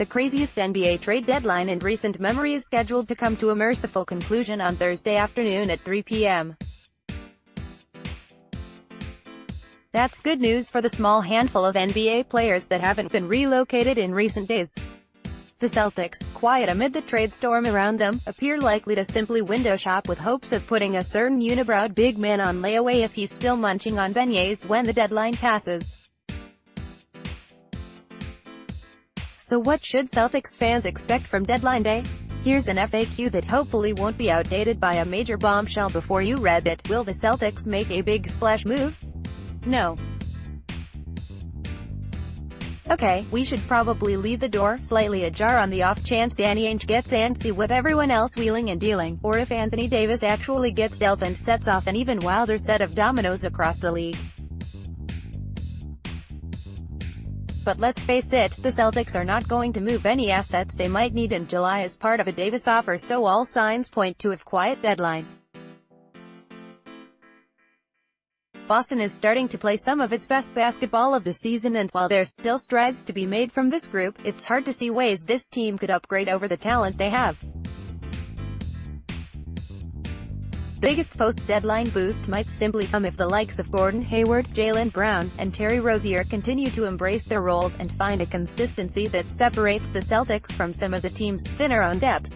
The craziest NBA trade deadline in recent memory is scheduled to come to a merciful conclusion on Thursday afternoon at 3 p.m. That's good news for the small handful of NBA players that haven't been relocated in recent days. The Celtics, quiet amid the trade storm around them, appear likely to simply window shop with hopes of putting a certain unibrowed big man on layaway if he's still munching on beignets when the deadline passes. So what should Celtics fans expect from deadline day? Here's an FAQ that hopefully won't be outdated by a major bombshell before you read it. Will the Celtics make a big splash move? No. Okay, we should probably leave the door slightly ajar on the off chance Danny Ainge gets antsy with everyone else wheeling and dealing, or if Anthony Davis actually gets dealt and sets off an even wilder set of dominoes across the league. But let's face it, the Celtics are not going to move any assets they might need in July as part of a Davis offer, so all signs point to a quiet deadline. Boston is starting to play some of its best basketball of the season, and while there's still strides to be made from this group, it's hard to see ways this team could upgrade over the talent they have. The biggest post-deadline boost might simply come if the likes of Gordon Hayward, Jaylen Brown, and Terry Rozier continue to embrace their roles and find a consistency that separates the Celtics from some of the teams thinner on depth.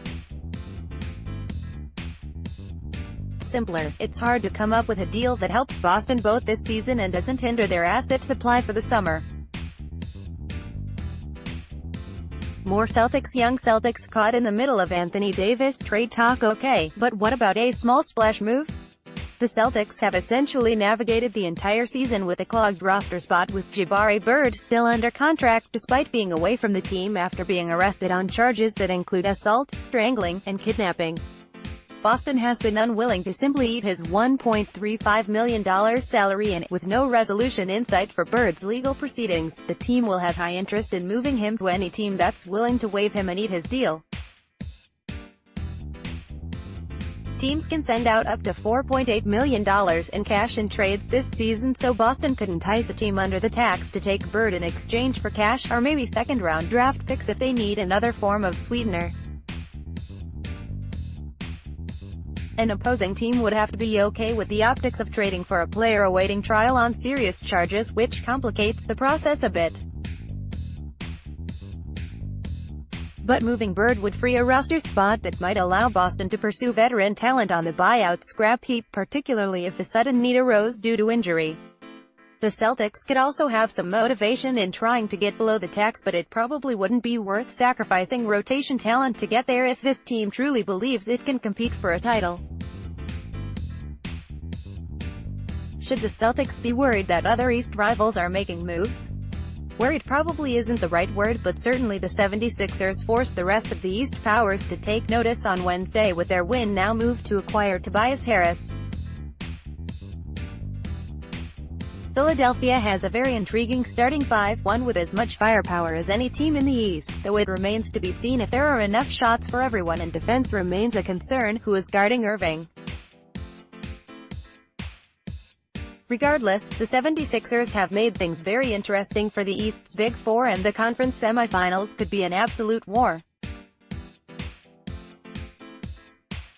Simpler, it's hard to come up with a deal that helps Boston both this season and doesn't hinder their asset supply for the summer. More Celtics. Young Celtics caught in the middle of Anthony Davis trade talk. Okay, but what about a small splash move? The Celtics have essentially navigated the entire season with a clogged roster spot, with Jabari Bird still under contract despite being away from the team after being arrested on charges that include assault, strangling, and kidnapping. Boston has been unwilling to simply eat his $1.35 million salary, and, with no resolution in sight for Bird's legal proceedings, the team will have high interest in moving him to any team that's willing to waive him and eat his deal. Teams can send out up to $4.8 million in cash in trades this season, so Boston could entice a team under the tax to take Bird in exchange for cash, or maybe second-round draft picks if they need another form of sweetener. An opposing team would have to be okay with the optics of trading for a player awaiting trial on serious charges, which complicates the process a bit. But moving Bird would free a roster spot that might allow Boston to pursue veteran talent on the buyout scrap heap, particularly if a sudden need arose due to injury. The Celtics could also have some motivation in trying to get below the tax, but it probably wouldn't be worth sacrificing rotation talent to get there if this team truly believes it can compete for a title. Should the Celtics be worried that other East rivals are making moves? Worried probably isn't the right word, but certainly the 76ers forced the rest of the East powers to take notice on Wednesday with their win-now move to acquire Tobias Harris. Philadelphia has a very intriguing starting five, one with as much firepower as any team in the East, though it remains to be seen if there are enough shots for everyone, and defense remains a concern. Who is guarding Irving? Regardless, the 76ers have made things very interesting for the East's Big Four, and the conference semifinals could be an absolute war.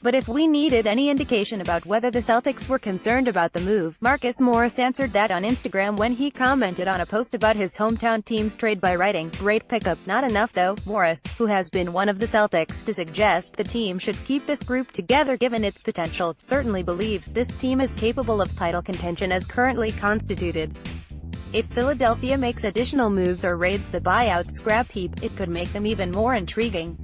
But if we needed any indication about whether the Celtics were concerned about the move, Marcus Morris answered that on Instagram when he commented on a post about his hometown team's trade by writing, "Great pickup. Not enough though." Morris, who has been one of the Celtics to suggest the team should keep this group together given its potential, certainly believes this team is capable of title contention as currently constituted. If Philadelphia makes additional moves or raids the buyout scrap heap, it could make them even more intriguing.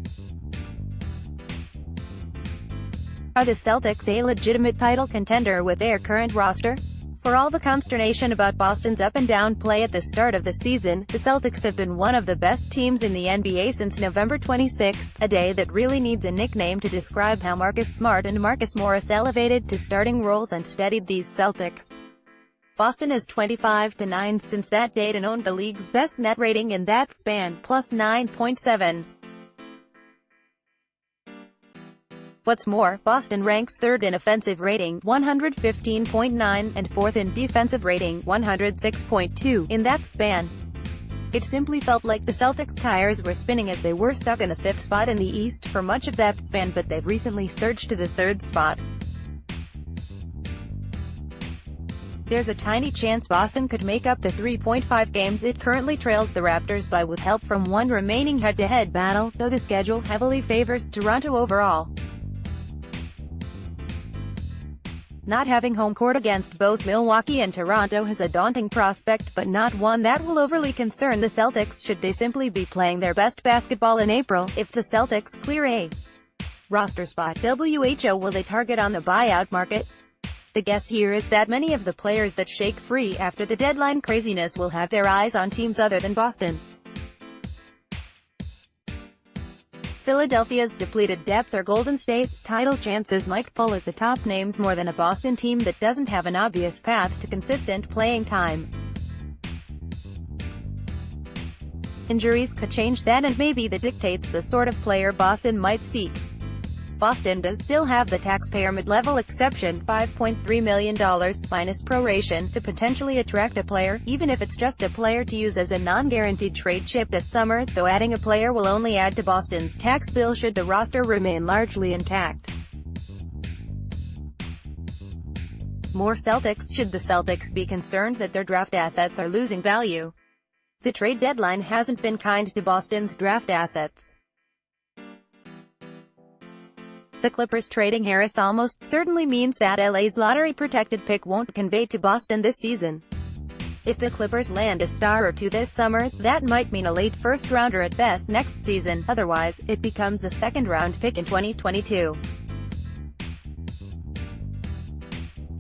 Are the Celtics a legitimate title contender with their current roster? For all the consternation about Boston's up-and-down play at the start of the season, the Celtics have been one of the best teams in the NBA since November 26, a day that really needs a nickname to describe how Marcus Smart and Marcus Morris elevated to starting roles and steadied these Celtics. Boston is 25-9 since that date and owned the league's best net rating in that span, plus 9.7. What's more, Boston ranks third in offensive rating, 115.9, and fourth in defensive rating, 106.2, in that span. It simply felt like the Celtics' tires were spinning as they were stuck in the 5th spot in the East for much of that span, but they've recently surged to the 3rd spot. There's a tiny chance Boston could make up the 3.5 games it currently trails the Raptors by, with help from one remaining head-to-head battle, though the schedule heavily favors Toronto overall. Not having home court against both Milwaukee and Toronto is a daunting prospect, but not one that will overly concern the Celtics should they simply be playing their best basketball in April. If the Celtics clear a roster spot, who will they target on the buyout market? The guess here is that many of the players that shake free after the deadline craziness will have their eyes on teams other than Boston. Philadelphia's depleted depth or Golden State's title chances might pull at the top names more than a Boston team that doesn't have an obvious path to consistent playing time. Injuries could change that, and maybe that dictates the sort of player Boston might seek. Boston does still have the taxpayer mid-level exception, $5.3 million, minus proration, to potentially attract a player, even if it's just a player to use as a non-guaranteed trade chip this summer, though adding a player will only add to Boston's tax bill should the roster remain largely intact. More Celtics. Should the Celtics be concerned that their draft assets are losing value? The trade deadline hasn't been kind to Boston's draft assets. The Clippers trading Harris almost certainly means that LA's lottery-protected pick won't convey to Boston this season. If the Clippers land a star or two this summer, that might mean a late first-rounder at best next season, otherwise, it becomes a second-round pick in 2022.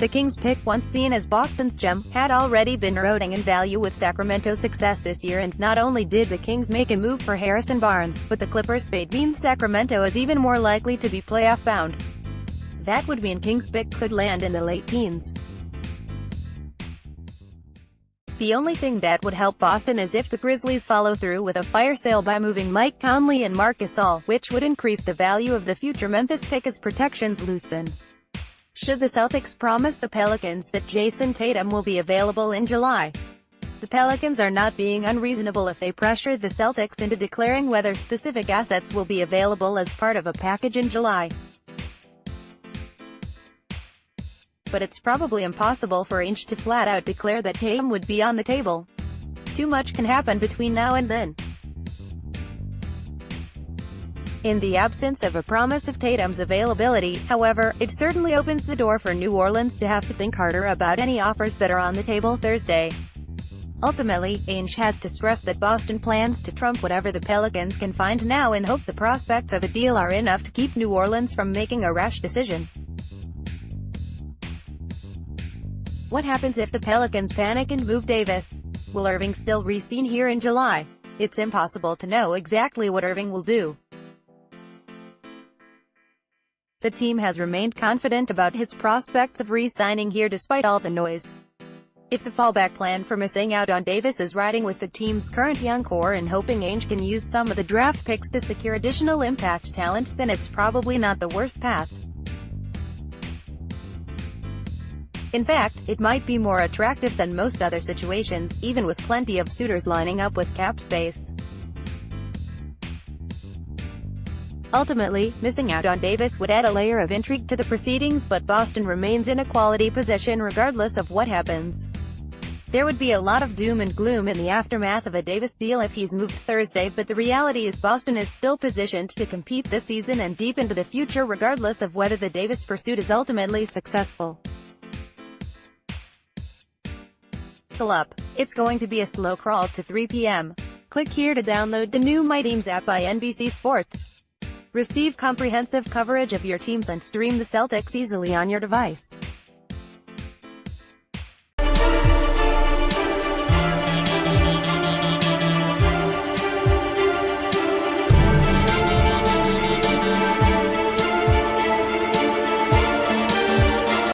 The Kings pick, once seen as Boston's gem, had already been eroding in value with Sacramento's success this year, and not only did the Kings make a move for Harrison Barnes, but the Clippers' fate means Sacramento is even more likely to be playoff-bound. That would mean Kings' pick could land in the late teens. The only thing that would help Boston is if the Grizzlies follow through with a fire sale by moving Mike Conley and Marc Gasol, which would increase the value of the future Memphis pick as protections loosen. Should the Celtics promise the Pelicans that Jason Tatum will be available in July? The Pelicans are not being unreasonable if they pressure the Celtics into declaring whether specific assets will be available as part of a package in July. But it's probably impossible for Ainge to flat-out declare that Tatum would be on the table. Too much can happen between now and then. In the absence of a promise of Tatum's availability, however, it certainly opens the door for New Orleans to have to think harder about any offers that are on the table Thursday. Ultimately, Ainge has to stress that Boston plans to trump whatever the Pelicans can find now and hope the prospects of a deal are enough to keep New Orleans from making a rash decision. What happens if the Pelicans panic and move Davis? Will Irving still be seen here in July? It's impossible to know exactly what Irving will do. The team has remained confident about his prospects of re-signing here despite all the noise. If the fallback plan for missing out on Davis is riding with the team's current young core and hoping Ainge can use some of the draft picks to secure additional impact talent, then it's probably not the worst path. In fact, it might be more attractive than most other situations, even with plenty of suitors lining up with cap space. Ultimately, missing out on Davis would add a layer of intrigue to the proceedings, but Boston remains in a quality position regardless of what happens. There would be a lot of doom and gloom in the aftermath of a Davis deal if he's moved Thursday, but the reality is Boston is still positioned to compete this season and deep into the future regardless of whether the Davis pursuit is ultimately successful. Buckle up. It's going to be a slow crawl to 3 p.m. Click here to download the new My Teams app by NBC Sports. Receive comprehensive coverage of your teams and stream the Celtics easily on your device.